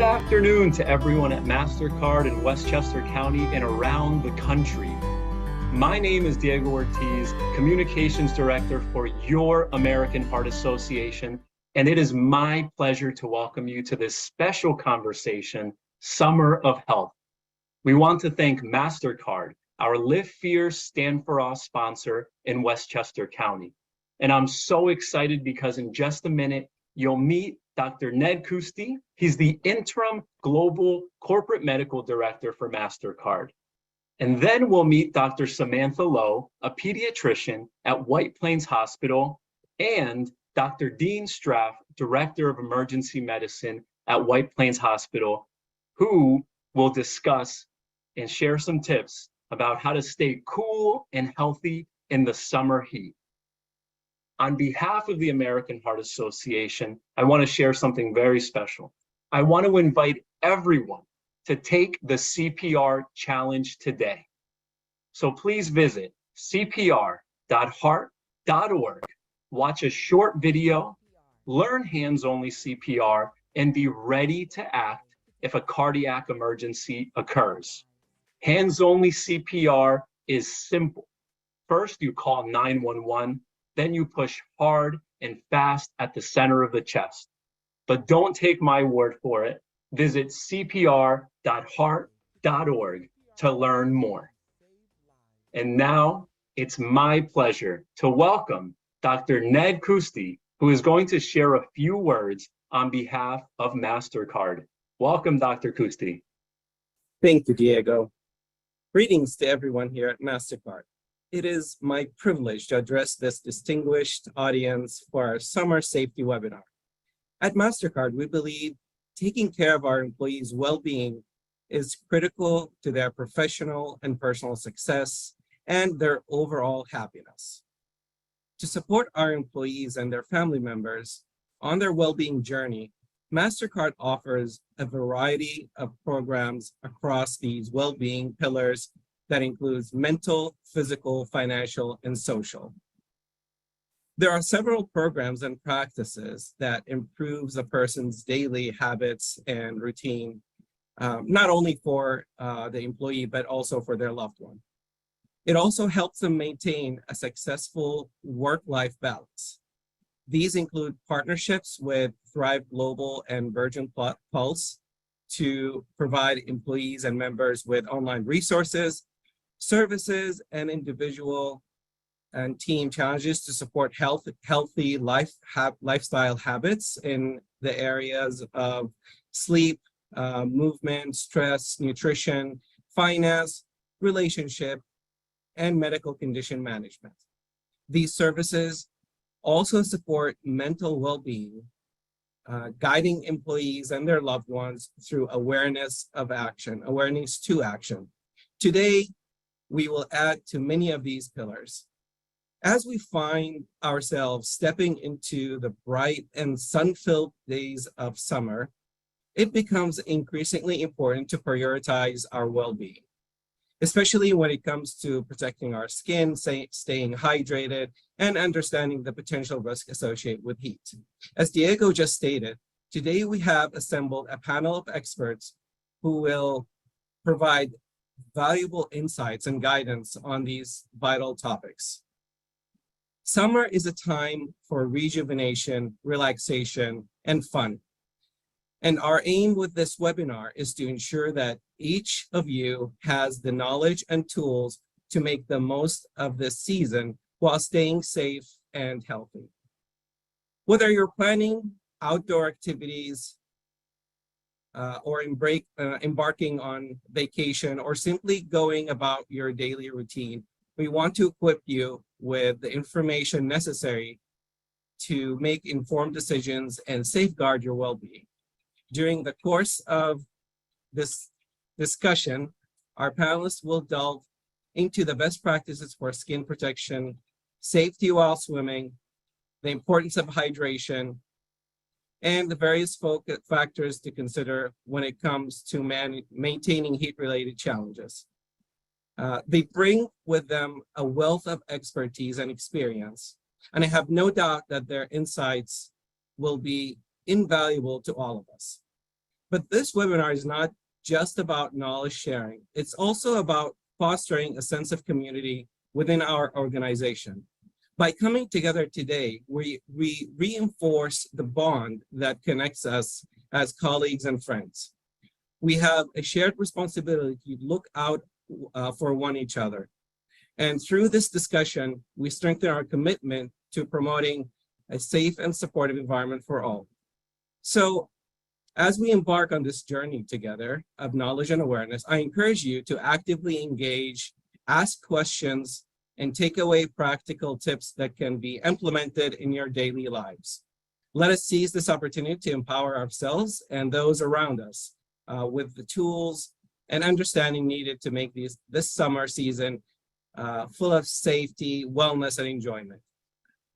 afternoon to everyone at Mastercard in Westchester County and around the country. My name is Diego Ortiz, Communications Director for your American Heart Association, and it is my pleasure to welcome you to this special conversation, Summer of Health. We want to thank Mastercard, our Live Fear, Stand for All sponsor in Westchester County. And I'm so excited because in just a minute, you'll meet Dr. Ned Kusti. He's the interim global corporate medical director for Mastercard. And then we'll meet Dr. Samantha Lowe, a pediatrician at White Plains Hospital, and Dr. Dean Straff, director of emergency medicine at White Plains Hospital, who will discuss and share some tips about how to stay cool and healthy in the summer heat. On behalf of the American Heart Association, I want to share something very special. I want to invite everyone to take the CPR challenge today. So please visit cpr.heart.org, watch a short video, learn hands-only CPR, and be ready to act if a cardiac emergency occurs. Hands-only CPR is simple. First, you call 911. Then you push hard and fast at the center of the chest. But don't take my word for it. Visit cpr.heart.org to learn more. And now it's my pleasure to welcome Dr. Ned Kusti, who is going to share a few words on behalf of Mastercard. Welcome, Dr. Kusti. Thank you, Diego. Greetings to everyone here at Mastercard. It is my privilege to address this distinguished audience for our summer safety webinar. At Mastercard, we believe taking care of our employees' well-being is critical to their professional and personal success and their overall happiness. To support our employees and their family members on their well-being journey, Mastercard offers a variety of programs across these well-being pillars that includes mental, physical, financial, and social. There are several programs and practices that improves a person's daily habits and routine, not only for the employee, but also for their loved one. It also helps them maintain a successful work-life balance. These include partnerships with Thrive Global and Virgin Pulse to provide employees and members with online resources, services, and individual and team challenges to support healthy lifestyle habits in the areas of sleep, movement, stress, nutrition, finance, relationship, and medical condition management. These services also support mental well-being, guiding employees and their loved ones through awareness to action. Today, we will add to many of these pillars. As we find ourselves stepping into the bright and sun-filled days of summer, it becomes increasingly important to prioritize our well-being, especially when it comes to protecting our skin, staying hydrated, and understanding the potential risk associated with heat. As Diego just stated, today we have assembled a panel of experts who will provide valuable insights and guidance on these vital topics. Summer is a time for rejuvenation, relaxation, and fun. And our aim with this webinar is to ensure that each of you has the knowledge and tools to make the most of this season while staying safe and healthy. Whether you're planning outdoor activities, or embarking on vacation, or simply going about your daily routine, we want to equip you with the information necessary to make informed decisions and safeguard your well-being. During the course of this discussion, our panelists will delve into the best practices for skin protection, safety while swimming, the importance of hydration, and the various factors to consider when it comes to maintaining heat-related challenges. They bring with them a wealth of expertise and experience, and I have no doubt that their insights will be invaluable to all of us. But this webinar is not just about knowledge sharing. It's also about fostering a sense of community within our organization. By coming together today, we reinforce the bond that connects us as colleagues and friends. We have a shared responsibility to look out for each other. And through this discussion, we strengthen our commitment to promoting a safe and supportive environment for all. So as we embark on this journey together of knowledge and awareness, I encourage you to actively engage, ask questions, and take away practical tips that can be implemented in your daily lives. Let us seize this opportunity to empower ourselves and those around us with the tools and understanding needed to make this summer season full of safety, wellness, and enjoyment.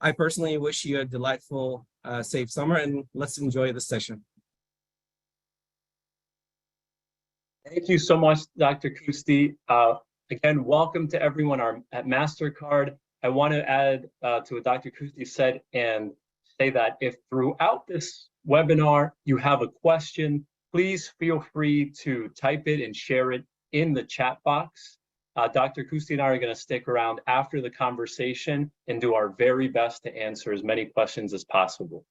I personally wish you a delightful, safe summer, and let's enjoy the session. Thank you so much, Dr. Kusti. Again, welcome to everyone at Mastercard. I want to add to what Dr. Kusti said and say that if throughout this webinar you have a question, please feel free to type it and share it in the chat box. Dr. Kusti and I are going to stick around after the conversation and do our very best to answer as many questions as possible.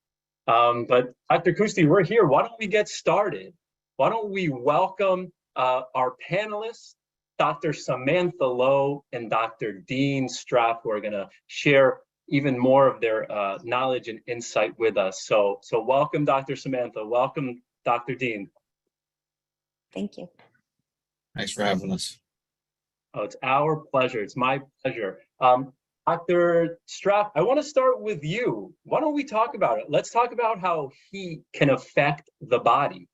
But Dr. Kusti, we're here. Why don't we get started? Why don't we welcome our panelists, Dr. Samantha Lowe and Dr. Dean Straff, who are going to share even more of their knowledge and insight with us. So welcome, Dr. Samantha. Welcome, Dr. Dean. Thank you. Thanks for having us. Oh, it's our pleasure. It's my pleasure. Dr. Straff, I want to start with you. Why don't we talk about it? Let's talk about how heat can affect the body.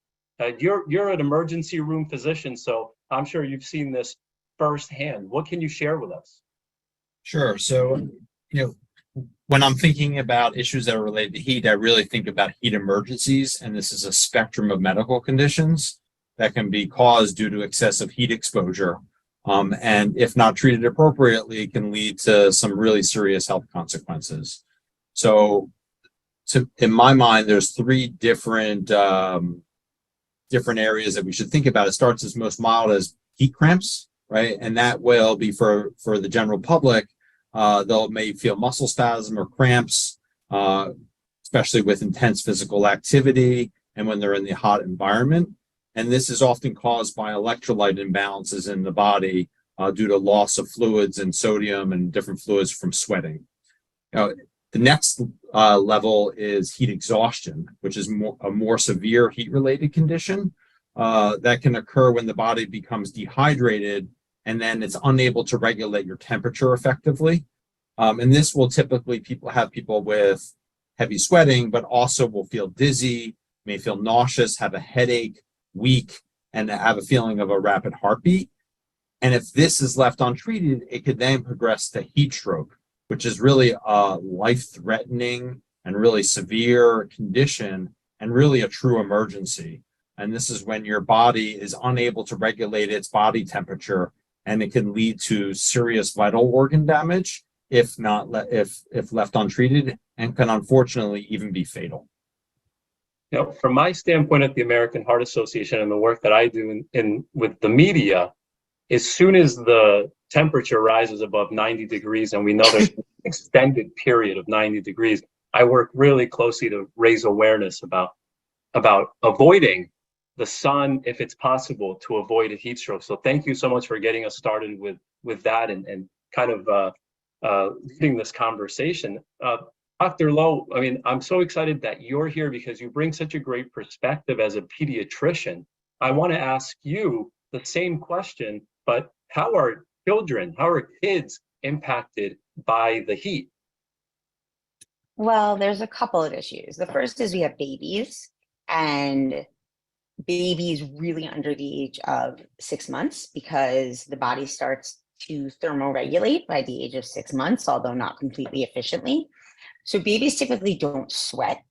You're an emergency room physician, so I'm sure you've seen this firsthand. What can you share with us? Sure. So, when I'm thinking about issues that are related to heat, I really think about heat emergencies, and this is a spectrum of medical conditions that can be caused due to excessive heat exposure. And if not treated appropriately, can lead to some really serious health consequences. So, in my mind, there's three different areas that we should think about. It starts as most mild as heat cramps, right? And that will be for the general public. They'll may feel muscle spasm or cramps, especially with intense physical activity and when they're in the hot environment. And this is often caused by electrolyte imbalances in the body due to loss of fluids and sodium and different fluids from sweating. The next level is heat exhaustion, which is a more severe heat-related condition that can occur when the body becomes dehydrated and then it's unable to regulate your temperature effectively. And this will typically have people with heavy sweating, but also will feel dizzy, may feel nauseous, have a headache, weak, and have a feeling of a rapid heartbeat. And if this is left untreated, it could then progress to heat stroke, which is really a life-threatening and really severe condition and really a true emergency. And this is when your body is unable to regulate its body temperature, and it can lead to serious vital organ damage if left untreated, and can unfortunately even be fatal. From my standpoint at the American Heart Association and the work that I do with the media, as soon as the temperature rises above 90 degrees, and we know there's an extended period of 90 degrees, I work really closely to raise awareness about avoiding the sun if it's possible, to avoid a heat stroke. So thank you so much for getting us started with that and kind of leading this conversation. Dr. Lowe, I'm so excited that you're here because you bring such a great perspective as a pediatrician. I want to ask you the same question, but how are kids impacted by the heat? Well, there's a couple of issues. The first is we have babies, and babies really under the age of 6 months, because the body starts to thermoregulate by the age of 6 months, although not completely efficiently. So babies typically don't sweat,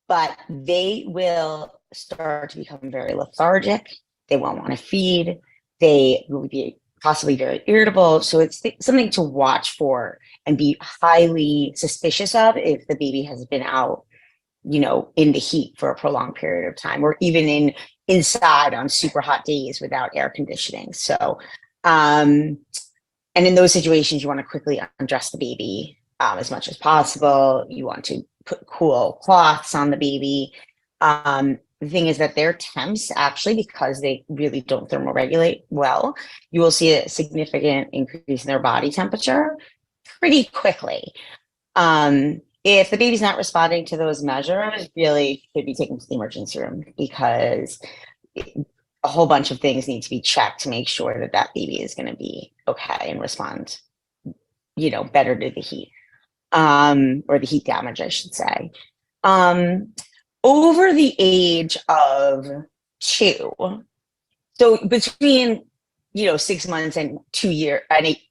but they will start to become very lethargic. They won't want to feed. They will be possibly very irritable. So it's something to watch for and be highly suspicious of if the baby has been out in the heat for a prolonged period of time, or even inside on super hot days without air conditioning. So, and in those situations, you want to quickly undress the baby as much as possible. You want to put cool cloths on the baby. The thing is that their temps, actually, because they really don't thermoregulate well, you will see a significant increase in their body temperature pretty quickly. If the baby's not responding to those measures, really should be taken to the emergency room, because a whole bunch of things need to be checked to make sure that that baby is going to be okay and respond, better to the heat, or the heat damage, I should say. Over the age of 2, so between 6 months and 2 years,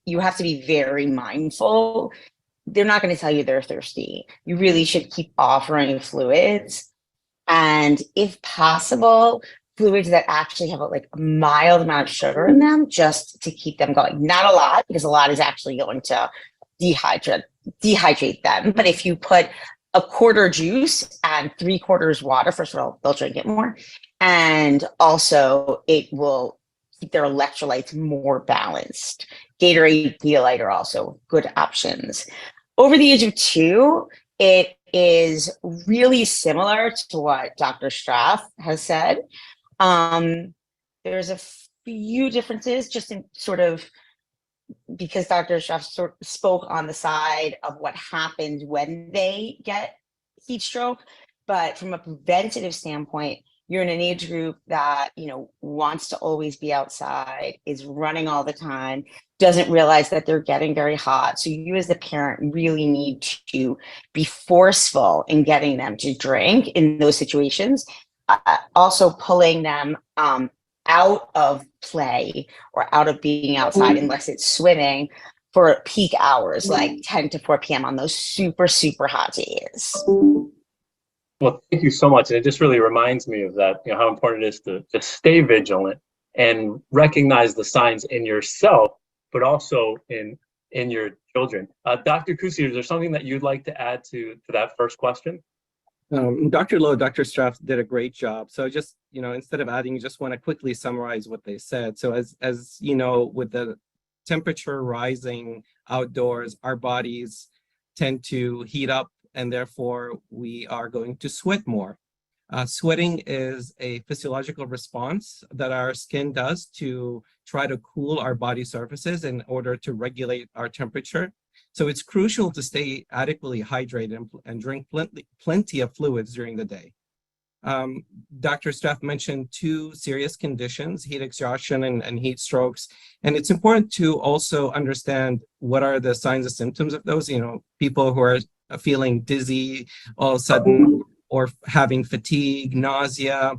you have to be very mindful. They're not going to tell you they're thirsty. You really should keep offering fluids, and if possible, fluids that actually have a mild amount of sugar in them, just to keep them going. Not a lot, because a lot is actually going to dehydrate them. But if you put a quarter juice and 3/4 water, first of all, they'll drink it more, and also it will keep their electrolytes more balanced. Gatorade, Pedialyte are also good options. Over the age of 2, it is really similar to what Dr. Straff has said. There's a few differences, just in sort of, because Dr. Straff spoke on the side of what happens when they get heat stroke. But from a preventative standpoint, you're in an age group that, wants to always be outside, is running all the time, doesn't realize that they're getting very hot. So you as the parent really need to be forceful in getting them to drink in those situations. Also pulling them out of play or out of being outside, unless it's swimming, for peak hours, like 10 to 4 p.m. on those super, super hot days. Well, thank you so much. And it just really reminds me of that, how important it is to stay vigilant and recognize the signs in yourself, but also in your children. Dr. Kusi, is there something that you'd like to add to that first question? Dr. Lowe, Dr. Straff did a great job. So just, instead of adding, you just want to quickly summarize what they said. So as you know, with the temperature rising outdoors, our bodies tend to heat up, and therefore we are going to sweat more. Sweating is a physiological response that our skin does to try to cool our body surfaces in order to regulate our temperature. So it's crucial to stay adequately hydrated and drink plenty of fluids during the day. Dr. Straff mentioned 2 serious conditions, heat exhaustion and heat strokes. And it's important to also understand what are the signs and symptoms of those, people who are feeling dizzy all of a sudden, or having fatigue, nausea,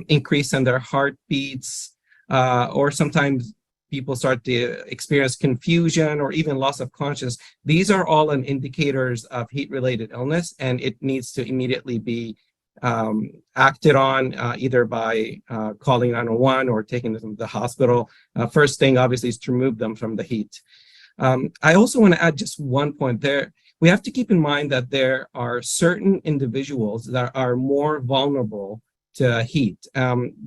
increase in their heartbeats, or sometimes people start to experience confusion or even loss of consciousness. These are all indicators of heat-related illness, and it needs to immediately be acted on, either by calling 911 or taking them to the hospital. First thing, obviously, is to remove them from the heat. I also want to add just one point there. We have to keep in mind that there are certain individuals that are more vulnerable to heat.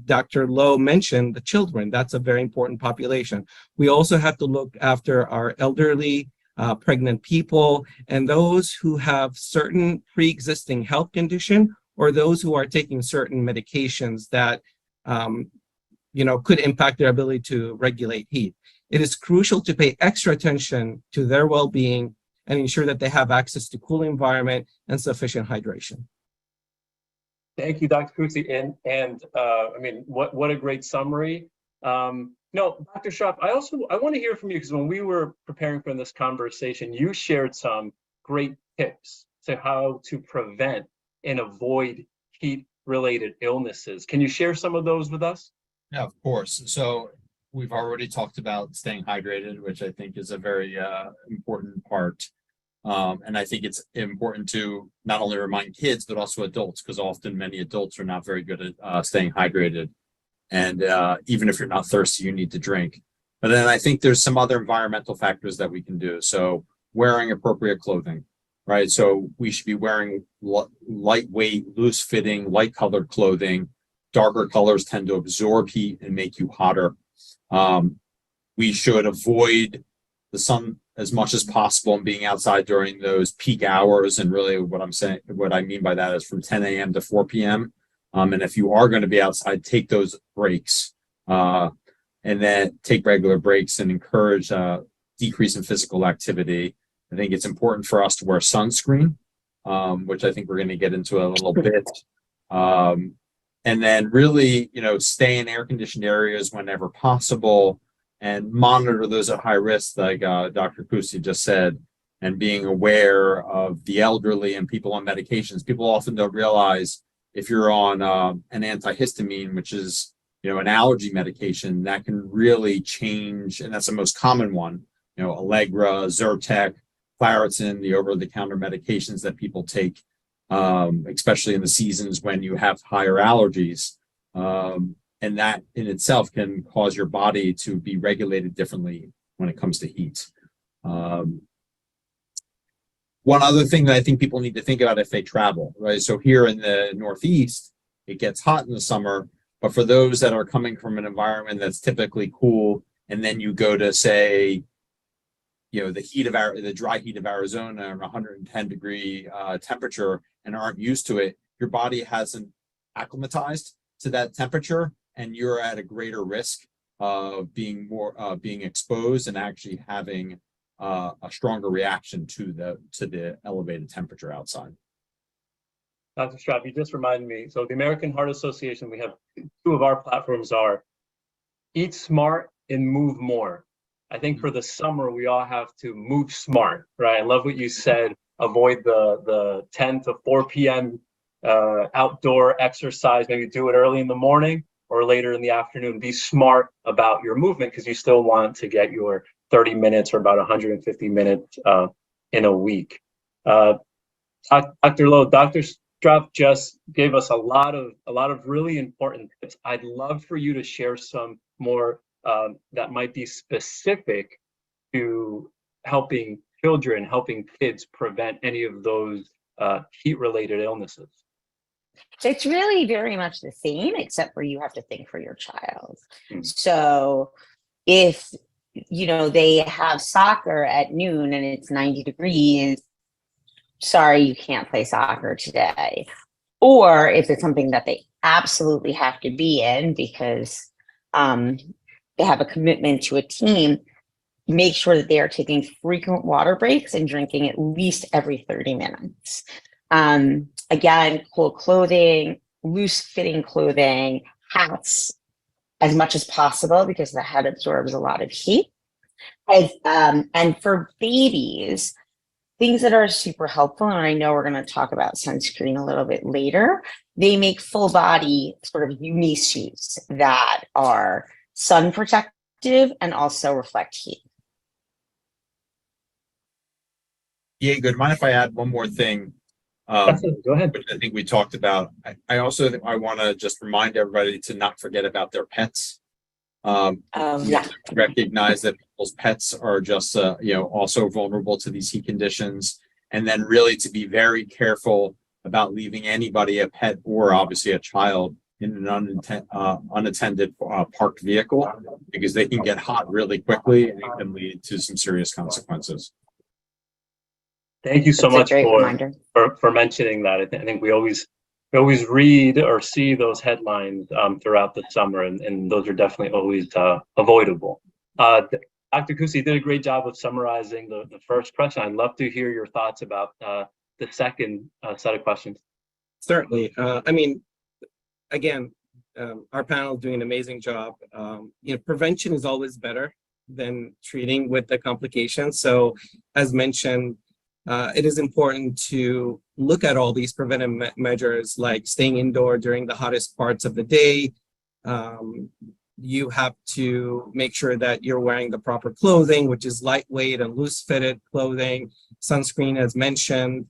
Dr. Lowe mentioned the children. That's a very important population. We also have to look after our elderly, pregnant people, and those who have certain pre-existing health condition, or those who are taking certain medications that could impact their ability to regulate heat. It is crucial to pay extra attention to their well-being and ensure that they have access to cool environment and sufficient hydration. Thank you, Dr. Kusi. And what a great summary. No, Dr. Straff, I want to hear from you, because when we were preparing for this conversation, you shared some great tips to how to prevent and avoid heat-related illnesses. Can you share some of those with us? Yeah, of course. So we've already talked about staying hydrated, which I think is a very important part. And I think it's important to not only remind kids, but also adults, because often many adults are not very good at staying hydrated. And even if you're not thirsty, you need to drink. But then I think there's some other environmental factors that we can do. So wearing appropriate clothing. right? So we should be wearing lightweight, loose fitting, light colored clothing. Darker colors tend to absorb heat and make you hotter. We should avoid the sun as much as possible and being outside during those peak hours. And really what I mean by that is from 10 a.m. to 4 p.m. And if you are going to be outside, take those breaks, and then take regular breaks and encourage decrease in physical activity. I think it's important for us to wear sunscreen, which I think we're going to get into a little bit. And then really, stay in air-conditioned areas whenever possible and monitor those at high risk, like Dr. Kusi just said, and being aware of the elderly and people on medications. People often don't realize if you're on an antihistamine, which is, an allergy medication, that can really change, and that's the most common one, Allegra, Zyrtec, Claritin, the over-the-counter medications that people take, especially in the seasons when you have higher allergies. And that in itself can cause your body to be regulated differently when it comes to heat. One other thing that I think people need to think about if they travel, right? So here in the Northeast, it gets hot in the summer, but for those that are coming from an environment that's typically cool, and then you go to, say, the dry heat of Arizona or 110 degree temperature and aren't used to it, your body hasn't acclimatized to that temperature, and you're at a greater risk of being exposed and actually having a stronger reaction to the elevated temperature outside. Dr. Straub, you just reminded me. So the American Heart Association, we have two of our platforms are eat smart and move more. I think for the summer, we all have to move smart, right? I love what you said. Avoid the 10 to 4 p.m. Outdoor exercise. Maybe do it early in the morning or later in the afternoon. Be smart about your movement because you still want to get your 30 minutes or about 150 minutes in a week. Dr. Lowe, Dr. Straub just gave us a lot of really important tips. I'd love for you to share some more that might be specific to helping children, helping kids prevent any of those heat-related illnesses. So it's really very much the same, except for you have to think for your child. Mm. So if, they have soccer at noon and it's 90 degrees, sorry, you can't play soccer today. Or if it's something that they absolutely have to be in because they have a commitment to a team, make sure that they are taking frequent water breaks and drinking at least every 30 minutes. Again, cold clothing, loose fitting clothing, hats as much as possible because the head absorbs a lot of heat. And for babies, things that are super helpful, and I know we're going to talk about sunscreen a little bit later, they make full body sort of uni suits that are sun protective and also reflect heat. Yeah, good. Mind if I add one more thing? Go ahead. Which I think we talked about. I also think I want to just remind everybody to not forget about their pets. Recognize that people's pets are just, also vulnerable to these heat conditions, and then really to be very careful about leaving anybody, a pet or obviously a child, in an unattended parked vehicle, because they can get hot really quickly and it can lead to some serious consequences. Thank you so That's much for mentioning that. I think we always read or see those headlines throughout the summer, and those are definitely always avoidable. Dr. Kusi did a great job of summarizing the first question. I'd love to hear your thoughts about the second set of questions. Certainly. Again, our panel is doing an amazing job. Prevention is always better than treating with the complications. So as mentioned, it is important to look at all these preventive measures like staying indoor during the hottest parts of the day. You have to make sure that you're wearing the proper clothing, which is lightweight and loose fitted clothing, sunscreen as mentioned,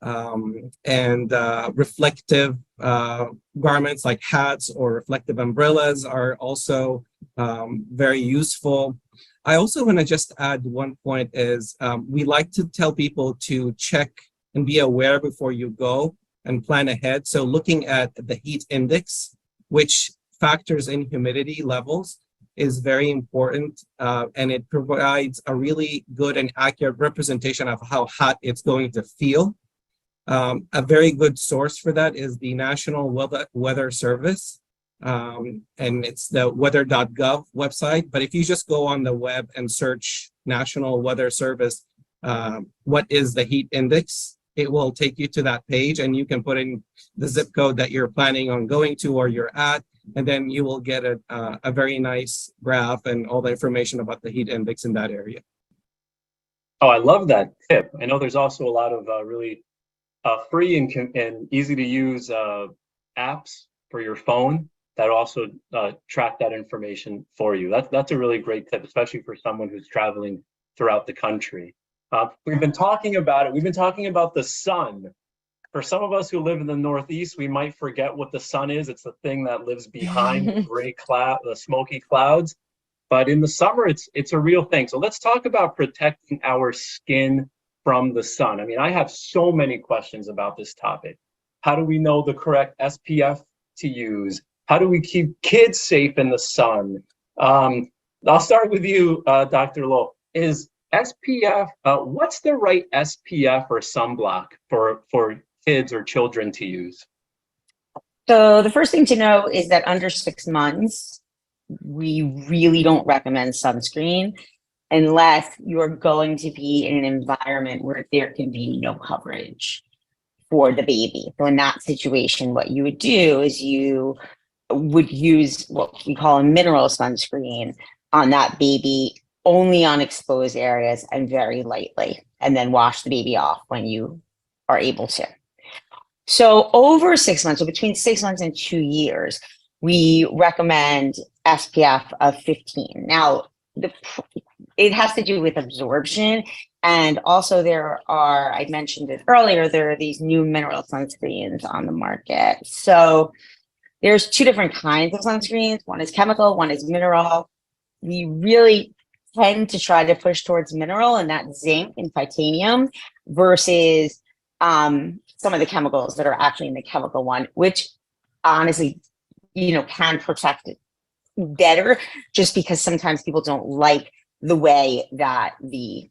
and reflective garments like hats or reflective umbrellas are also very useful. I also want to just add one point is we like to tell people to check and be aware before you go and plan ahead. So looking at the heat index, which factors in humidity levels, is very important, and it provides a really good and accurate representation of how hot it's going to feel. A very good source for that is the National Weather Service, and it's the weather.gov website. But if you just go on the web and search National Weather Service, what is the heat index, it will take you to that page, and you can put in the zip code that you're planning on going to or you're at, and then you will get a very nice graph and all the information about the heat index in that area. Oh, I love that tip. I know there's also a lot of really free and easy to use apps for your phone that also track that information for you. That's a really great tip, especially for someone who's traveling throughout the country. We've been talking about it. We've been talking about the sun. For some of us who live in the Northeast, we might forget what the sun is. It's the thing that lives behind the gray cloud, the smoky clouds. But in the summer, it's a real thing. So let's talk about protecting our skin from the sun. I mean, I have so many questions about this topic. How do we know the correct SPF to use? How do we keep kids safe in the sun? I'll start with you, Dr. Lowe. Is SPF, what's the right SPF or sunblock for kids or children to use? So the first thing to know is that under 6 months, we really don't recommend sunscreen unless you're going to be in an environment where there can be no coverage for the baby. So in that situation, what you would do is you would use what we call a mineral sunscreen on that baby, only on exposed areas and very lightly, and then wash the baby off when you are able to. So over 6 months, so between 6 months and 2 years, we recommend SPF of 15. Now, it has to do with absorption. And also there are, I mentioned it earlier, there are these new mineral sunscreens on the market. So there's 2 different kinds of sunscreens. One is chemical, one is mineral. We really tend to try to push towards mineral, and that's zinc and titanium, versus some of the chemicals that are actually in the chemical one, which honestly, can protect it better, just because sometimes people don't like the way that the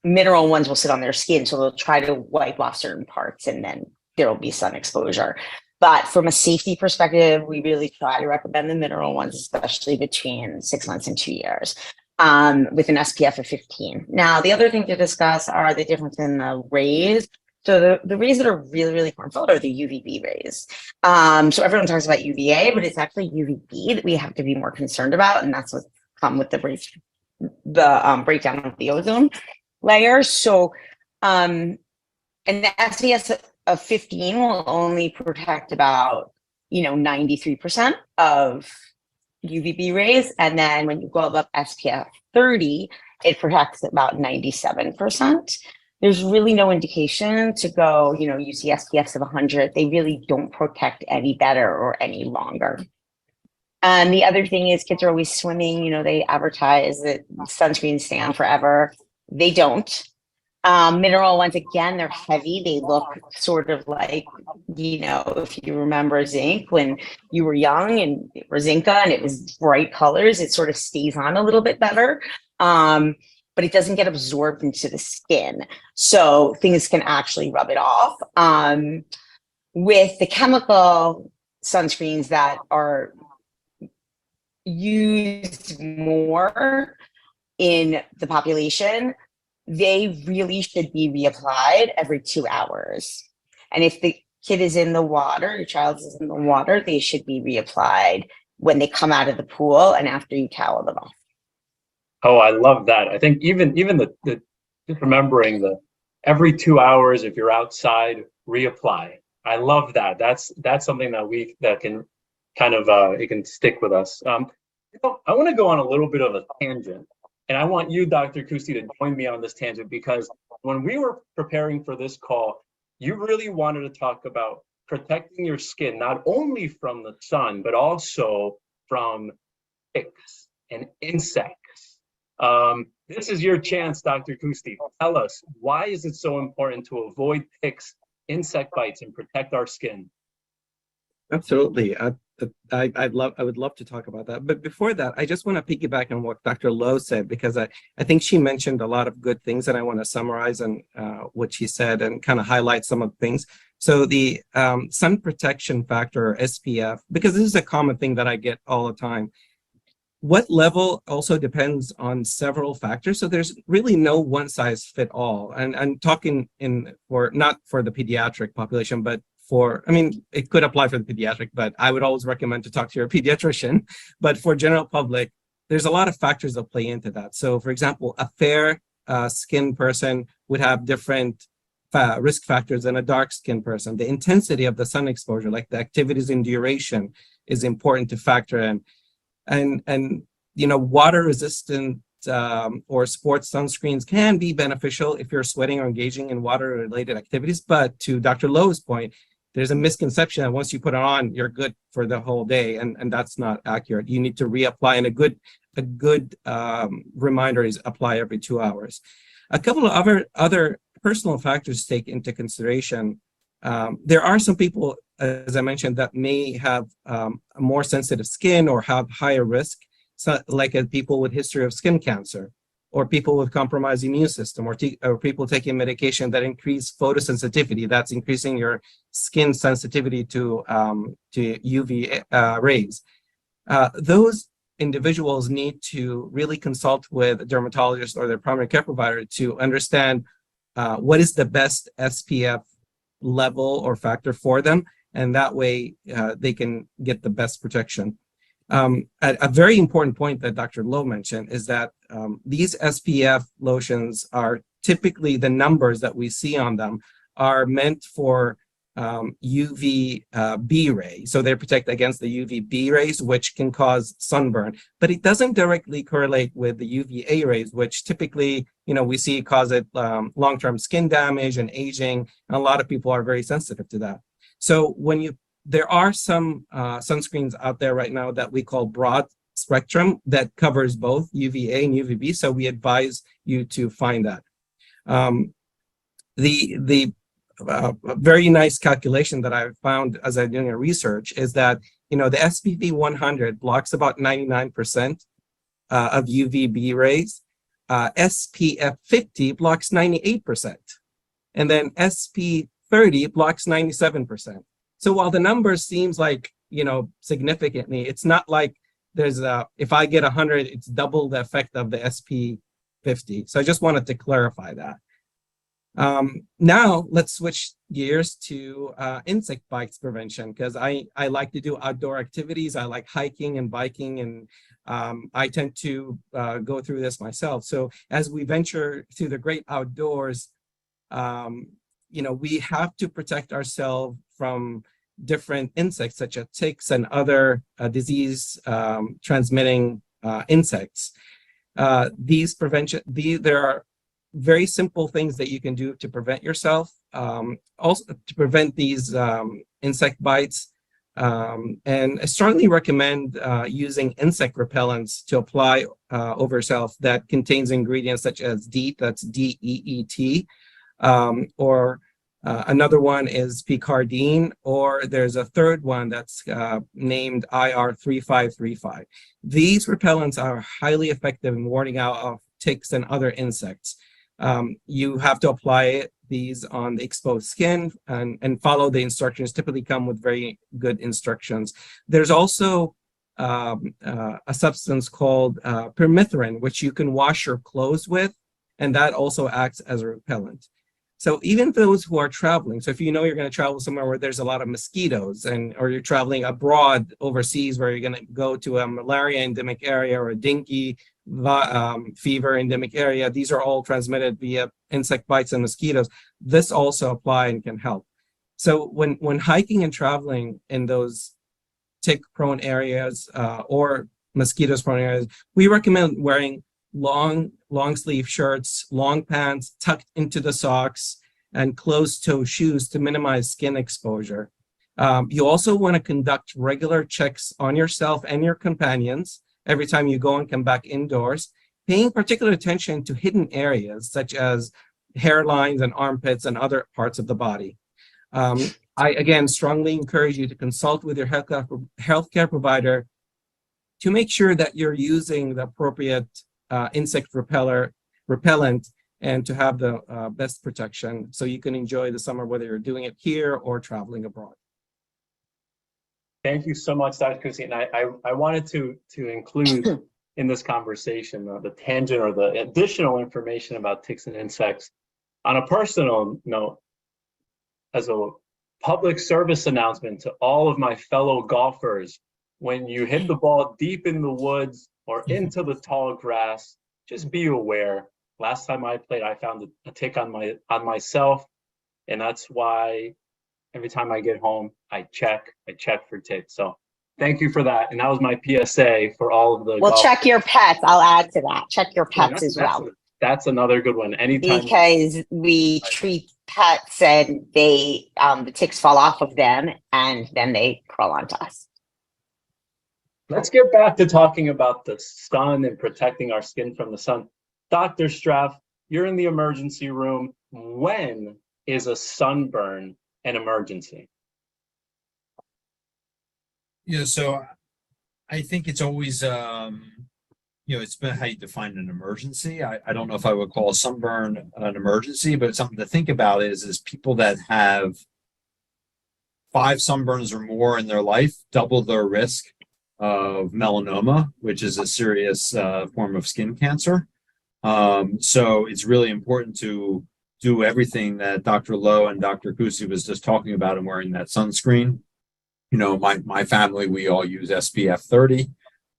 mineral ones will sit on their skin. So they'll try to wipe off certain parts and then there will be sun exposure. But from a safety perspective, we really try to recommend the mineral ones, especially between 6 months and 2 years, with an SPF of 15. Now, the other thing to discuss are the difference in the rays. So the rays that are really, really harmful are the UVB rays. So everyone talks about UVA, but it's actually UVB that we have to be more concerned about. And that's what's come with the breakdown of the ozone layer. So, and the SPF of 15 will only protect about, 93% of UVB rays. And then when you go above SPF 30, it protects about 97%. There's really no indication to go, you see SPFs of 100. They really don't protect any better or any longer. And the other thing is kids are always swimming. They advertise that sunscreens stay on forever. They don't. Mineral ones, again, they're heavy. They look sort of like, if you remember zinc when you were young and it was Zinca and it was bright colors, it sort of stays on a little bit better. But it doesn't get absorbed into the skin. So things can actually rub it off. With the chemical sunscreens that are used more in the population, they really should be reapplied every 2 hours. And if the kid is in the water, your child is in the water, they should be reapplied when they come out of the pool and after you towel them off. Oh, I love that. I think even the just remembering the every 2 hours, if you're outside, reapply. I love that. That's something that can kind of it can stick with us. I want to go on a little bit of a tangent, and I want you, Dr. Kusti, to join me on this tangent, because when we were preparing for this call, you really wanted to talk about protecting your skin, not only from the sun, but also from ticks and insects. This is your chance, Dr. Kusti. Tell us, why is it so important to avoid ticks, insect bites, and protect our skin? Absolutely. I would love to talk about that. But before that, I just want to piggyback on what Dr. Lowe said, because I think she mentioned a lot of good things, and I want to summarize on what she said and kind of highlight some of the things. So the sun protection factor, or SPF, because this is a common thing that I get all the time. What level also depends on several factors. So there's really no one size fit all. And I'm talking not for the pediatric population, but it could apply for the pediatric, but I would always recommend to talk to your pediatrician. But for general public, there's a lot of factors that play into that. So for example, a fair skinned person would have different risk factors than a dark skinned person. The intensity of the sun exposure, like the activities and duration, is important to factor in. And water resistant or sports sunscreens can be beneficial if you're sweating or engaging in water related activities. But to Dr. Lowe's point, there's a misconception that once you put it on, you're good for the whole day. And that's not accurate. You need to reapply. And a good reminder is apply every 2 hours. A couple of other personal factors to take into consideration. There are some people, as I mentioned, that may have a more sensitive skin or have higher risk, like people with history of skin cancer, or people with compromised immune system, or people taking medication that increase photosensitivity, that's increasing your skin sensitivity to UV rays. Those individuals need to really consult with a dermatologist or their primary care provider to understand what is the best SPF level or factor for them, and that way they can get the best protection. A very important point that Dr. Lowe mentioned is that these SPF lotions are typically, the numbers that we see on them are meant for UV B rays. So they protect against the UV B rays, which can cause sunburn, but it doesn't directly correlate with the UVA rays, which typically, we see cause it long-term skin damage and aging. And a lot of people are very sensitive to that. So there are some sunscreens out there right now that we call broad spectrum that covers both UVA and UVB. So we advise you to find that. The very nice calculation that I found as I'm doing a research is that, the SPF 100 blocks about 99% of UVB rays. SPF 50 blocks 98%. And then SP 30 blocks 97%. So while the number seems like, significantly, it's not like there's if I get 100, it's double the effect of the SP 50. So I just wanted to clarify that. Now let's switch gears to insect bites prevention, because I like to do outdoor activities. I like hiking and biking, and I tend to go through this myself. So as we venture through the great outdoors, we have to protect ourselves from different insects, such as ticks and other disease transmitting insects. There are very simple things that you can do to prevent yourself, also to prevent these insect bites. And I strongly recommend using insect repellents to apply over yourself that contains ingredients such as DEET, that's DEET, or another one is picardine, or there's a third one that's named IR3535. These repellents are highly effective in warding out of ticks and other insects. You have to apply these on the exposed skin and follow the instructions. Typically come with very good instructions. There's also a substance called permethrin, which you can wash your clothes with, and that also acts as a repellent. So even those who are traveling, so if you're going to travel somewhere where there's a lot of mosquitoes, or you're traveling abroad overseas where you're going to go to a malaria endemic area or a dengue fever endemic area, these are all transmitted via insect bites and mosquitoes. This also apply and can help. So when hiking and traveling in those tick-prone areas or mosquitoes-prone areas, we recommend wearing long sleeve shirts, long pants tucked into the socks, and closed-toe shoes to minimize skin exposure. You also want to conduct regular checks on yourself and your companions every time you go and come back indoors. paying particular attention to hidden areas such as hairlines and armpits and other parts of the body. I, again, strongly encourage you to consult with your healthcare provider to make sure that you're using the appropriate insect repellent and to have the best protection so you can enjoy the summer, whether you're doing it here or traveling abroad. Thank you so much, Dr. Kusi. And I wanted to include in this conversation the tangent or the additional information about ticks and insects. On a personal note, as a public service announcement to all of my fellow golfers, when you hit the ball deep in the woods or into the tall grass, just be aware. Last time I played, I found a tick on myself, and that's why every time I get home, I check for ticks. So thank you for that. And that was my PSA for all of the Well, check your pets. I'll add to that. Check your pets as well. That's another good one. Anytime. Because we treat pets and they the ticks fall off of them and then they crawl onto us. Let's get back to talking about the sun and protecting our skin from the sun. Dr. Straff, you're in the emergency room. When is a sunburn an emergency? Yeah, so I think it's always, it's been how you define an emergency. I don't know if I would call a sunburn an emergency, but something to think about is people that have 5 sunburns or more in their life double their risk of melanoma, which is a serious form of skin cancer. So it's really important to do everything that Dr. Lowe and Dr. Kusi was just talking about and wearing that sunscreen. You know, my family, we all use SPF 30.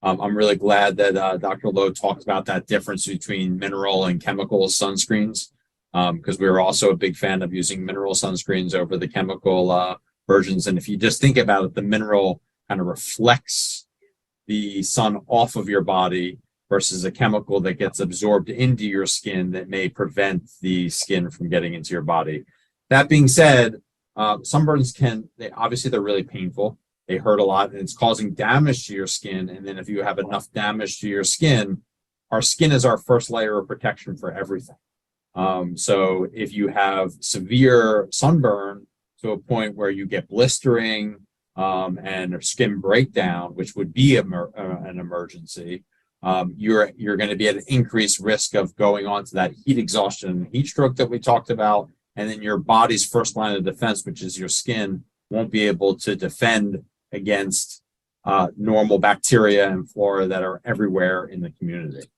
I'm really glad that Dr. Lowe talked about that difference between mineral and chemical sunscreens, because we were also a big fan of using mineral sunscreens over the chemical versions. And if you just think about it, the mineral kind of reflects the sun off of your body versus a chemical that gets absorbed into your skin that may prevent the skin from getting into your body. That being said, sunburns they're really painful. They hurt a lot and it's causing damage to your skin. And then if you have enough damage to your skin, our skin is our first layer of protection for everything. So if you have severe sunburn to a point where you get blistering and skin breakdown, which would be an emergency, you're going to be at an increased risk of going on to that heat exhaustion and heat stroke that we talked about. And then your body's first line of defense, which is your skin, won't be able to defend against normal bacteria and flora that are everywhere in the community.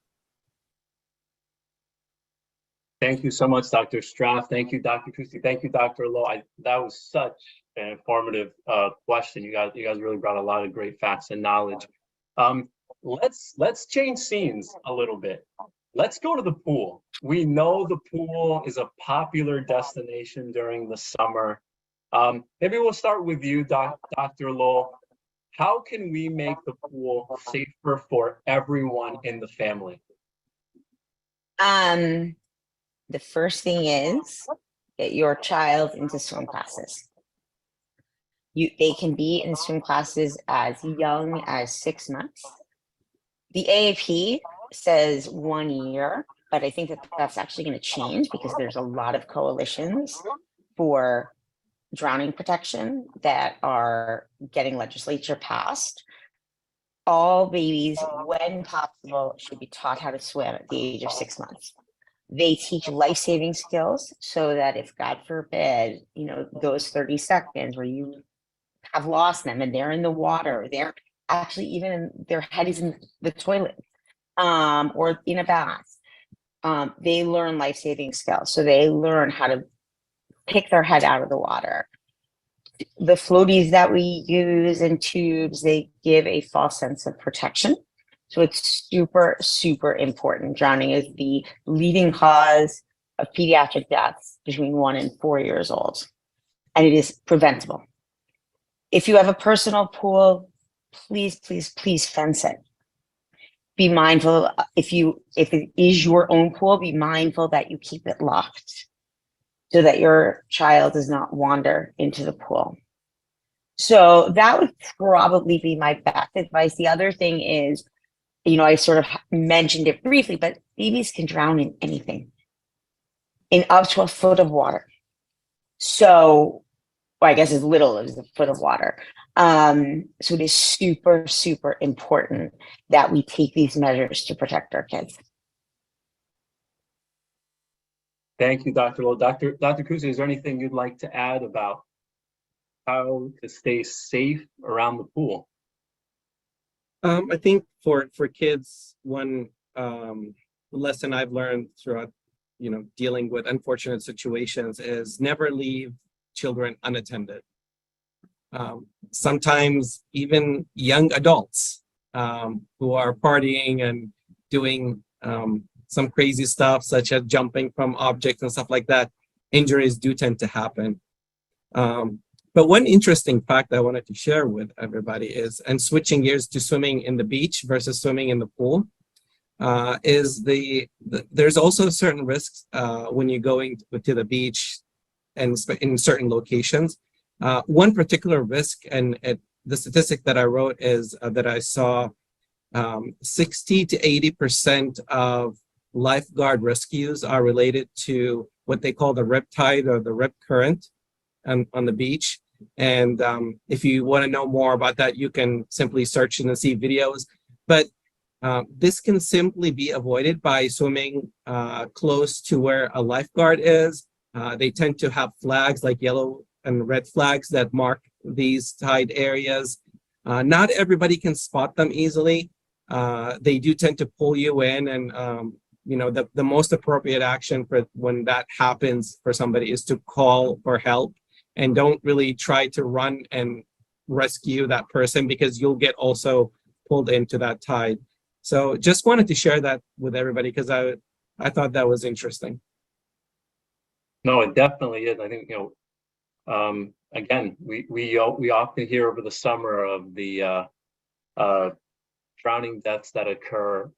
Thank you so much, Dr. Straff. Thank you, Dr. Kusi. Thank you, Dr. Lowe. That was such an informative question. You guys really brought a lot of great facts and knowledge. Let's change scenes a little bit. Let's go to the pool. We know the pool is a popular destination during the summer. Maybe we'll start with you, Dr. Lowe. How can we make the pool safer for everyone in the family? The first thing is get your child into swim classes. They can be in swim classes as young as 6 months. The AAP says 1 year, but I think that that's actually going to change because there's a lot of coalitions for drowning protection that are getting legislature passed. All babies, when possible, should be taught how to swim at the age of 6 months. They teach life-saving skills so that if, God forbid, those 30 seconds where you have lost them and they're in the water, they're actually even their head is in the toilet or in a bath, they learn life-saving skills. So they learn how to pick their head out of the water. The floaties that we use and tubes, they give a false sense of protection. So it's super, super important. Drowning is the leading cause of pediatric deaths between 1 and 4 years old, and it is preventable. If you have a personal pool, please, please, please fence it. Be mindful, if it is your own pool, be mindful that you keep it locked so that your child does not wander into the pool. So that would probably be my best advice. The other thing is I sort of mentioned it briefly, but babies can drown in anything, in up to a foot of water. So, or I guess as little as a foot of water. So it is super, super important that we take these measures to protect our kids. Thank you, Dr. Lowe. Dr. Kusi, is there anything you'd like to add about how to stay safe around the pool? I think for kids, one lesson I've learned throughout, dealing with unfortunate situations is never leave children unattended. Sometimes even young adults who are partying and doing some crazy stuff, such as jumping from objects and stuff like that, injuries do tend to happen. But one interesting fact I wanted to share with everybody is, and switching gears to swimming in the beach versus swimming in the pool, is there's also certain risks when you're going to the beach and in certain locations. One particular risk, and the statistic that I wrote is that I saw 60 to 80% of lifeguard rescues are related to what they call the rip tide or the rip current on the beach. And if you want to know more about that, you can simply search and see videos. But this can simply be avoided by swimming close to where a lifeguard is. They tend to have flags like yellow and red flags that mark these tide areas. Not everybody can spot them easily. They do tend to pull you in, and the most appropriate action for when that happens for somebody is to call for help, and don't really try to run and rescue that person, because you'll get also pulled into that tide. So just wanted to share that with everybody because I thought that was interesting. No, it definitely is. I think, again, we often hear over the summer of the drowning deaths that occur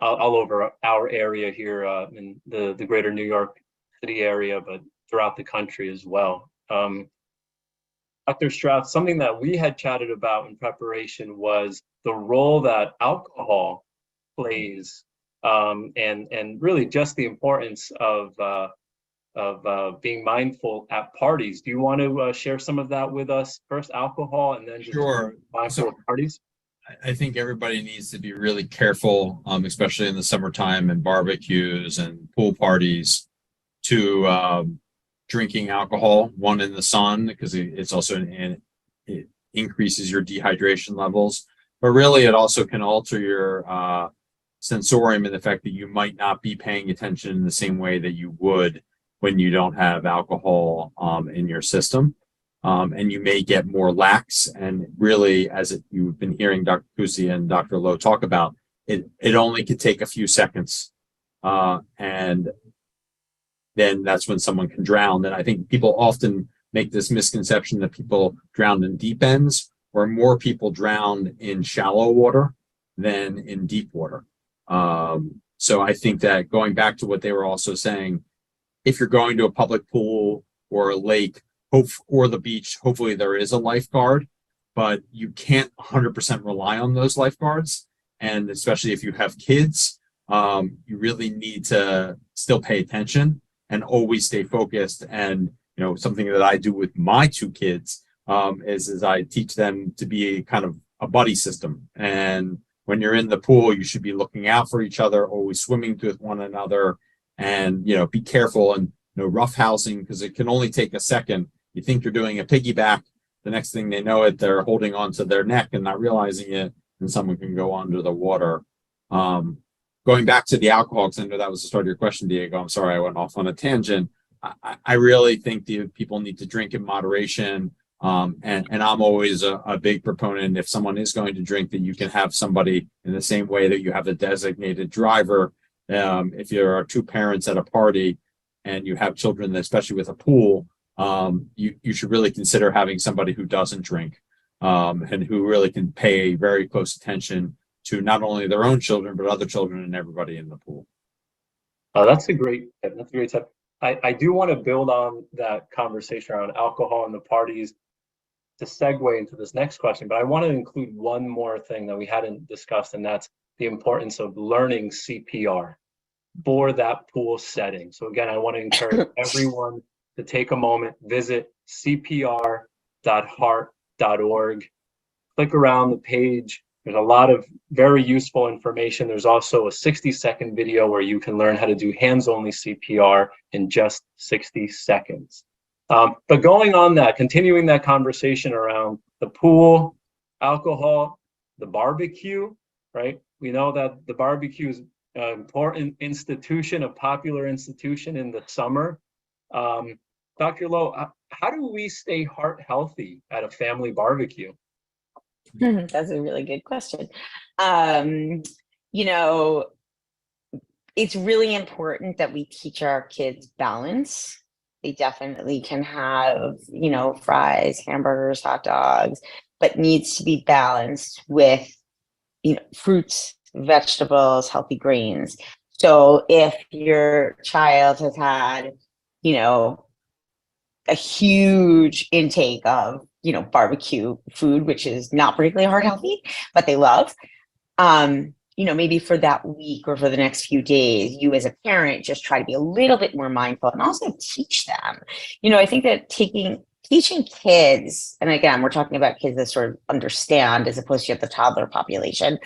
all over our area here in the greater New York City area, but throughout the country as well. Dr. Strauss, something that we had chatted about in preparation was the role that alcohol plays, and really just the importance of being mindful at parties. Do you want to share some of that with us? First, alcohol, and then just Sure. mindful of parties. I think everybody needs to be really careful, especially in the summertime and barbecues and pool parties, to drinking alcohol, one in the sun, because it's also it increases your dehydration levels, but really it also can alter your sensorium in the fact that you might not be paying attention in the same way that you would when you don't have alcohol in your system. And you may get more lax, and really, you've been hearing Dr. Kusi and Dr. Lowe talk about, it only could take a few seconds. And then that's when someone can drown. And I think people often make this misconception that people drown in deep ends, or more people drown in shallow water than in deep water. So I think that, going back to what they were also saying, if you're going to a public pool or a lake or the beach, hopefully there is a lifeguard, but you can't 100% rely on those lifeguards. And especially if you have kids, you really need to still pay attention and always stay focused. And something that I do with my two kids is I teach them to be kind of a buddy system. And when you're in the pool, you should be looking out for each other, always swimming with one another, and be careful and roughhousing, because it can only take a second. You think you're doing a piggyback, the next thing they know it, they're holding onto their neck and not realizing it, and someone can go under the water. Going back to the alcohol, because I know that was the start of your question, Diego. I'm sorry I went off on a tangent. I really think the people need to drink in moderation. And I'm always a big proponent, if someone is going to drink, that you can have somebody in the same way that you have a designated driver. If there are two parents at a party and you have children, especially with a pool, you should really consider having somebody who doesn't drink, and who really can pay very close attention to not only their own children, but other children and everybody in the pool. That's a great tip. I do want to build on that conversation around alcohol and the parties to segue into this next question, but I want to include one more thing that we hadn't discussed, and that's the importance of learning CPR for that pool setting. So again, I want to encourage everyone to take a moment, visit cpr.heart.org, click around the page. There's a lot of very useful information. There's also a 60-second video where you can learn how to do hands-only CPR in just 60 seconds. But going on that, continuing that conversation around the pool, alcohol, the barbecue, right? We know that the barbecue is an important institution, a popular institution in the summer. Dr. Lowe, how do we stay heart healthy at a family barbecue? That's a really good question. You know, it's really important that we teach our kids balance. They definitely can have, you know, fries, hamburgers, hot dogs, but needs to be balanced with, you know, fruits, vegetables, healthy grains. So if your child has had, you know, a huge intake of, you know, barbecue food, which is not particularly heart healthy, but they love, you know, maybe for that week or for the next few days, you as a parent just try to be a little bit more mindful and also teach them. You know, I think that teaching kids, and again, we're talking about kids that sort of understand as opposed to the toddler population,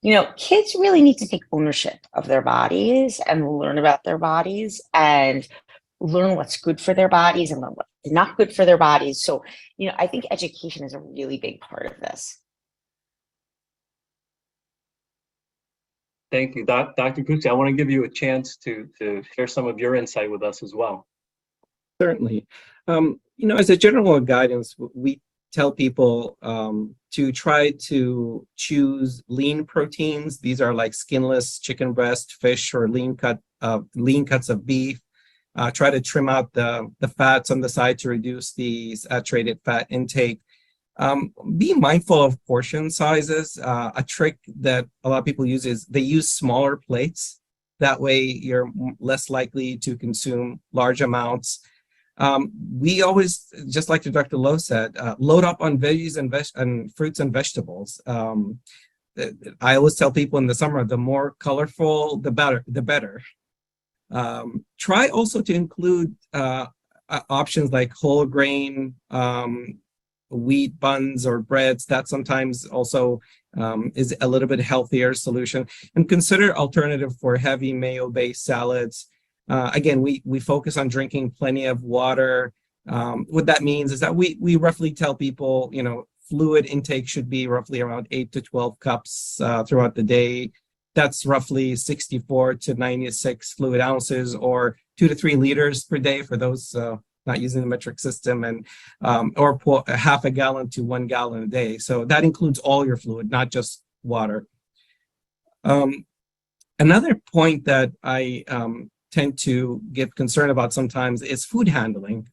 you know, kids really need to take ownership of their bodies and learn about their bodies and learn what's good for their bodies and learn what's not good for their bodies. So, you know, I think education is a really big part of this. Thank you, Dr. Kutsi. I want to give you a chance to share some of your insight with us as well. Certainly. You know, as a general guidance, we tell people to try to choose lean proteins. These are like skinless chicken breast, fish, or lean cuts of beef. Try to trim out the fats on the side to reduce the saturated fat intake. Be mindful of portion sizes. A trick that a lot of people use is they use smaller plates. That way you're less likely to consume large amounts. We always, just like Dr. Lowe said, load up on veggies and fruits and vegetables. I always tell people in the summer, the more colorful, the better. Try also to include options like whole grain, wheat buns or breads. That sometimes also is a little bit healthier solution. And consider alternative for heavy mayo-based salads. Again, we focus on drinking plenty of water. What that means is that we roughly tell people, you know, fluid intake should be roughly around 8 to 12 cups throughout the day. That's roughly 64 to 96 fluid ounces, or 2 to 3 liters per day for those not using the metric system, and or half a gallon to 1 gallon a day. So that includes all your fluid, not just water. Another point that I tend to get concerned about sometimes is food handling.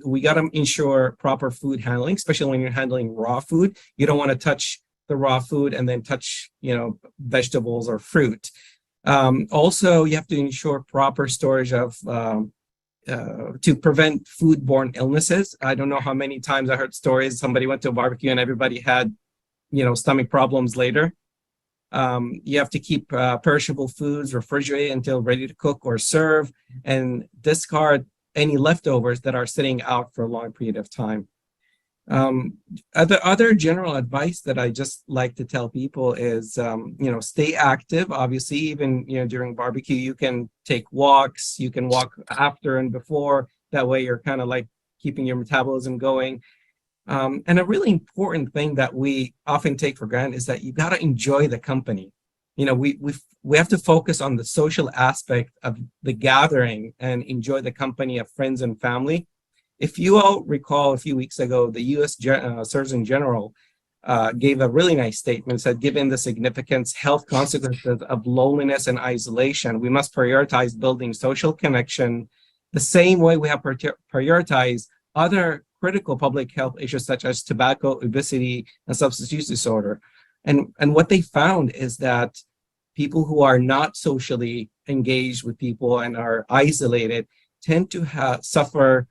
We got to ensure proper food handling, especially when you're handling raw food. You don't want to touch the raw food and then touch, you know, vegetables or fruit. Also, you have to ensure proper storage of to prevent foodborne illnesses. I don't know how many times I heard stories somebody went to a barbecue and everybody had, you know, stomach problems later. You have to keep perishable foods refrigerated until ready to cook or serve, and discard any leftovers that are sitting out for a long period of time. Other general advice that I just like to tell people is, you know, stay active. Obviously, even, you know, during barbecue, you can take walks, you can walk after and before. That way you're kind of like keeping your metabolism going. And a really important thing that we often take for granted is that you got to enjoy the company. You know, we have to focus on the social aspect of the gathering and enjoy the company of friends and family. If you all recall, a few weeks ago, the U.S. Surgeon General gave a really nice statement, said, given the significant health consequences of loneliness and isolation, we must prioritize building social connection the same way we have prioritized other critical public health issues such as tobacco, obesity, and substance use disorder. And what they found is that people who are not socially engaged with people and are isolated tend to suffer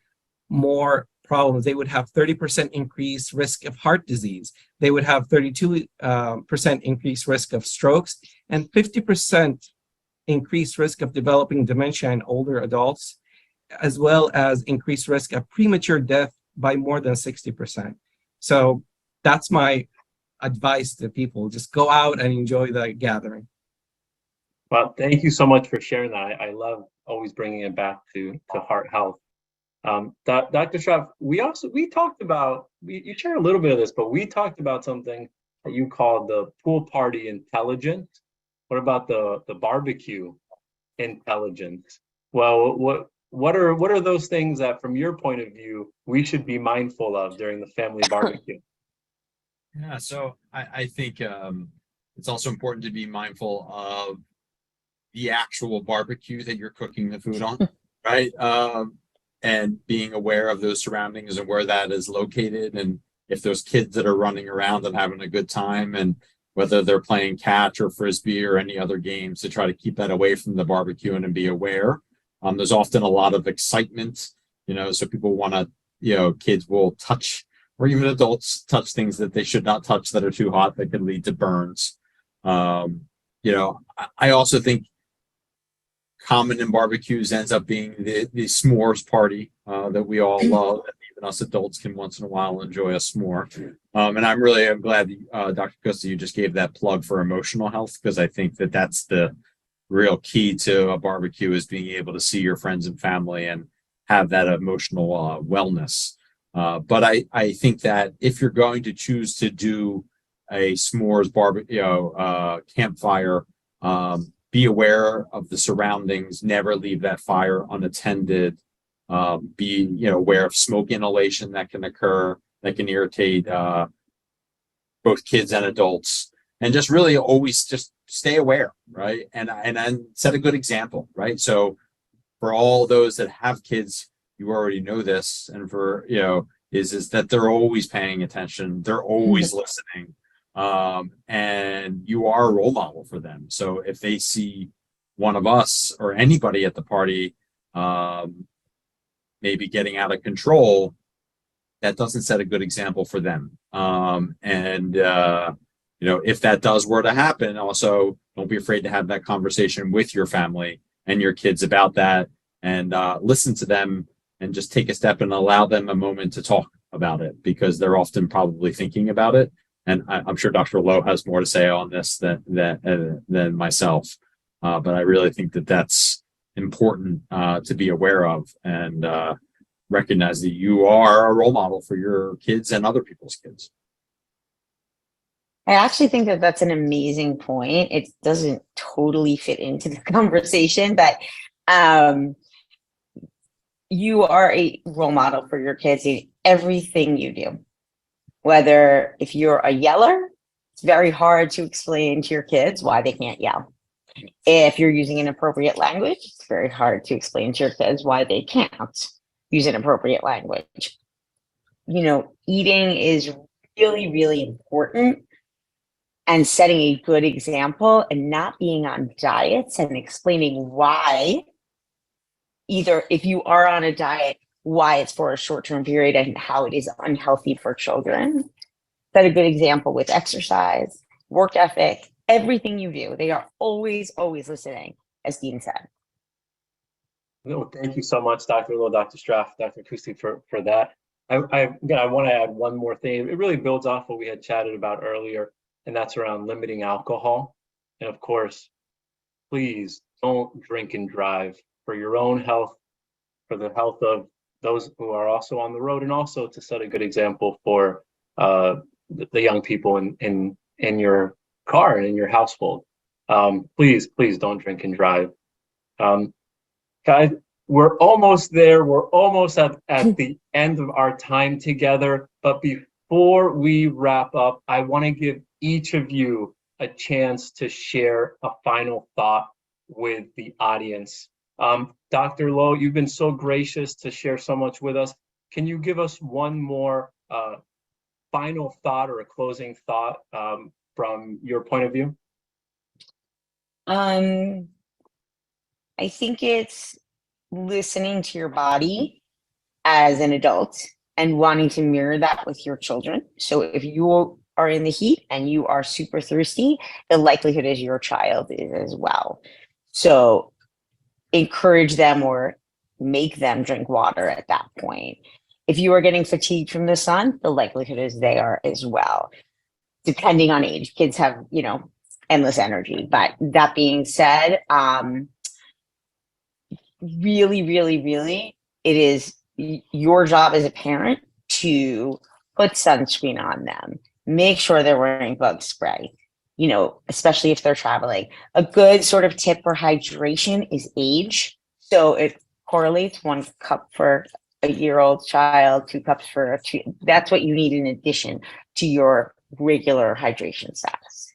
more problems. They would have 30% increased risk of heart disease. They would have 32% increased risk of strokes and 50% increased risk of developing dementia in older adults, as well as increased risk of premature death by more than 60%. So that's my advice to people. Just go out and enjoy the gathering. Well, thank you so much for sharing that. I love always bringing it back to heart health. Dr. Schraff, we talked about, you shared a little bit of this, but we talked about something that you called the pool party intelligence. What about the barbecue intelligence? Well, what are those things that, from your point of view, we should be mindful of during the family barbecue? Yeah, so I think it's also important to be mindful of the actual barbecue that you're cooking the food on, right? And being aware of those surroundings and where that is located, and if there's kids that are running around and having a good time, and whether they're playing catch or frisbee or any other games, to try to keep that away from the barbecue and be aware. There's often a lot of excitement, so people want to, kids will touch, or even adults touch things that they should not touch that are too hot, that can lead to burns. I also think common in barbecues ends up being the s'mores party that we all love, and even us adults can once in a while enjoy a s'more. And I'm glad Dr. Costa, you just gave that plug for emotional health, because I think that that's the real key to a barbecue, is being able to see your friends and family and have that emotional wellness. But I think that if you're going to choose to do a s'mores barbecue, campfire, be aware of the surroundings, never leave that fire unattended. Be aware of smoke inhalation that can occur, that can irritate both kids and adults, and just really always just stay aware, right? And set a good example, right? So for all those that have kids, you already know this, and for is that they're always paying attention, they're always listening. And you are a role model for them. So if they see one of us or anybody at the party maybe getting out of control, that doesn't set a good example for them. If that were to happen, also don't be afraid to have that conversation with your family and your kids about that, and listen to them, and just take a step and allow them a moment to talk about it, because they're often probably thinking about it. And I'm sure Dr. Lowe has more to say on this than myself. But I really think that that's important to be aware of, and recognize that you are a role model for your kids and other people's kids. I actually think that that's an amazing point. It doesn't totally fit into the conversation, but you are a role model for your kids in everything you do. Whether if you're a yeller, it's very hard to explain to your kids why they can't yell. If you're using inappropriate language, it's very hard to explain to your kids why they can't use inappropriate language. Eating is really, really important, and setting a good example and not being on diets and explaining why, either if you are on a diet, why it's for a short-term period and how it is unhealthy for children. Set a good example with exercise, work ethic, everything you do. They are always, always listening, as Dean said. No, thank you so much, Dr. Lowe, Dr. Straff, Dr. Kusti, for that. I want to add one more thing. It really builds off what we had chatted about earlier, and that's around limiting alcohol. And of course, please don't drink and drive, for your own health, for the health of those who are also on the road, and also to set a good example for the young people in your car and in your household. Please don't drink and drive. Guys, we're almost there. We're almost at the end of our time together. But before we wrap up, I want to give each of you a chance to share a final thought with the audience. Dr. Lowe, you've been so gracious to share so much with us. Can you give us one more final thought or a closing thought from your point of view? I think it's listening to your body as an adult and wanting to mirror that with your children. So if you are in the heat and you are super thirsty, the likelihood is your child is as well. So encourage them or make them drink water at that point. If you are getting fatigued from the sun, the likelihood is they are as well. Depending on age, kids have, endless energy. But that being said, really, really, really, it is your job as a parent to put sunscreen on them. Make sure they're wearing bug spray, especially if they're traveling. A good sort of tip for hydration is age. So it correlates 1 cup for a year-old child, 2 cups for a two. That's what you need in addition to your regular hydration status.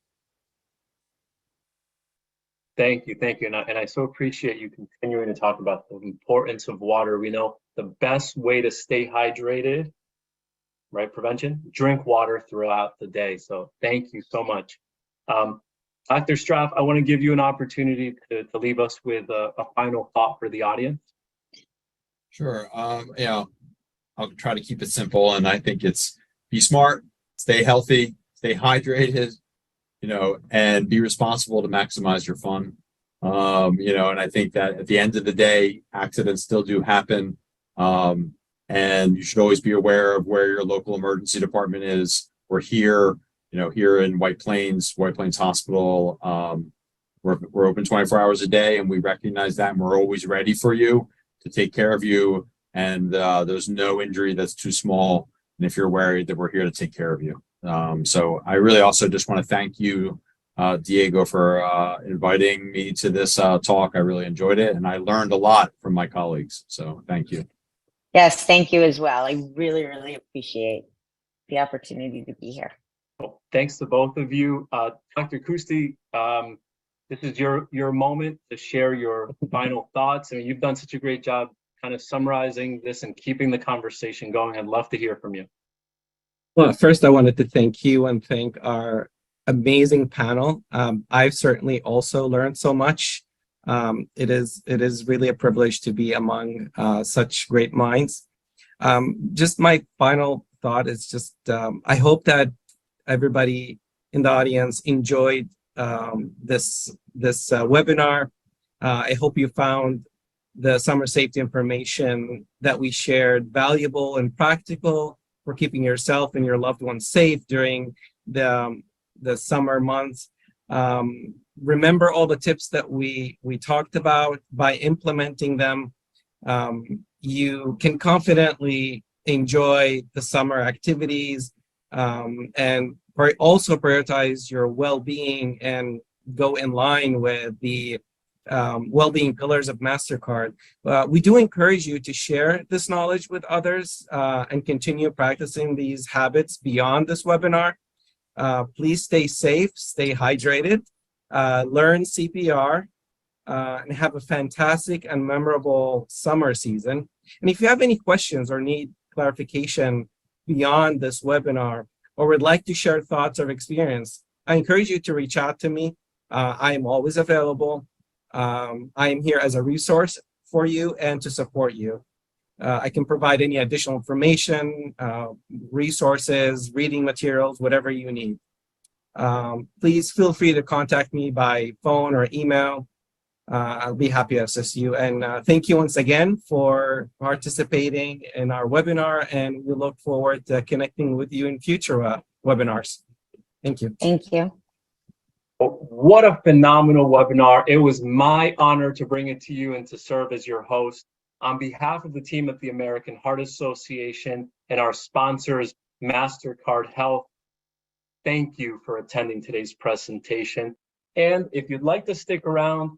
Thank you. And I so appreciate you continuing to talk about the importance of water. We know the best way to stay hydrated, right? Prevention, drink water throughout the day. So thank you so much. Dr. Straff, I want to give you an opportunity to leave us with a final thought for the audience. Sure. I'll try to keep it simple, and I think it's be smart, stay healthy, stay hydrated, and be responsible to maximize your fun. And I think that at the end of the day, accidents still do happen. And you should always be aware of where your local emergency department is. We're here, here in White Plains Hospital. We're open 24 hours a day, and we recognize that, and we're always ready for you to take care of you. And there's no injury that's too small. And if you're worried, that we're here to take care of you. So I really also just want to thank you, Diego, for inviting me to this talk. I really enjoyed it, and I learned a lot from my colleagues. So thank you. Yes, thank you as well. I really, really appreciate the opportunity to be here. Well, thanks to both of you. Dr. Kusti, this is your moment to share your final thoughts. I mean, you've done such a great job kind of summarizing this and keeping the conversation going. I'd love to hear from you. Well, first, I wanted to thank you and thank our amazing panel. I've certainly also learned so much. It is really a privilege to be among such great minds. Just my final thought is just I hope that everybody in the audience enjoyed this webinar. I hope you found the summer safety information that we shared valuable and practical for keeping yourself and your loved ones safe during the summer months. Remember all the tips that we talked about. By implementing them, you can confidently enjoy the summer activities and also prioritize your well-being and go in line with the well-being pillars of Mastercard. We do encourage you to share this knowledge with others and continue practicing these habits beyond this webinar. Please stay safe, stay hydrated, learn CPR, and have a fantastic and memorable summer season. And if you have any questions or need clarification beyond this webinar, or would like to share thoughts or experience, I encourage you to reach out to me. I am always available. I am here as a resource for you and to support you. I can provide any additional information, resources, reading materials, whatever you need. Please feel free to contact me by phone or email. I'll be happy to assist you. And thank you once again for participating in our webinar, and we look forward to connecting with you in future webinars. Thank you. Thank you. What a phenomenal webinar. It was my honor to bring it to you and to serve as your host. On behalf of the team at the American Heart Association and our sponsors, Mastercard Health, thank you for attending today's presentation. And if you'd like to stick around,